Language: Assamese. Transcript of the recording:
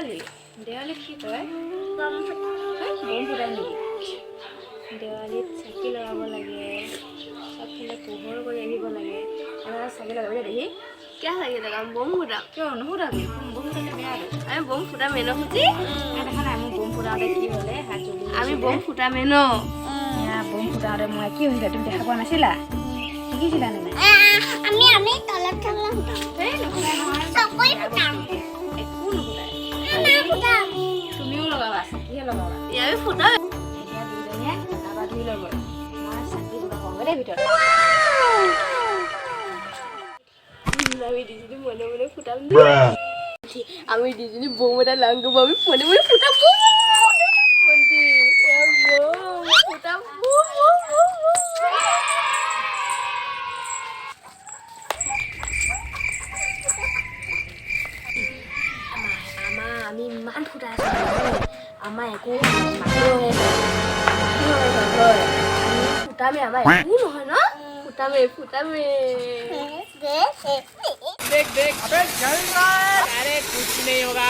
দেৱালীত কি কয় বম ফুটাই নেকি দেৱালীত চাকি লগাব লাগে চবফালে পোহৰ কৰি আহিব লাগে এবাৰ চাকি লগাব দেখি क्या लगे लगा बम फुटा কিয় নুফুটাবি বম ফুটালে বেয়া আৰু আমি बम फुटा मेनो खुजी দেখা নাই মোৰ বম ফুটাওঁতে কি হ'লে হাত জ্বলি আমি बम फुटा मेनो বম ফুটাওঁতে মই কি হৈছিলে তুমি দেখা পোৱা নাছিলা শিকিছিলা নে নাই আমি তলত থাকলে ফুটাম এই নুফুটাই নহয় চকৰি ফুটাম একো নুফুটাই ফুটাম তুমিও লগাবা চাকিহে লগাবা या भी फुटा এতিয়া দুজনীয়ে আবাৰ ধুই ল'ব মই চাকি লগাব দেই ভিতৰত আমি দিদিনি মনে মনে ফুটাম আমি দিদিনি বম এটা লাঙ্গো আমি মনে মনে ফুটাম বন্দি বম ফুটাম আমি ইমান ফুটা আছো আমাৰ একো ফুটামে আমাৰ একো নহয় ন ফুটামে देख देख अबे जल रहा है अरे कुछ नहीं होगा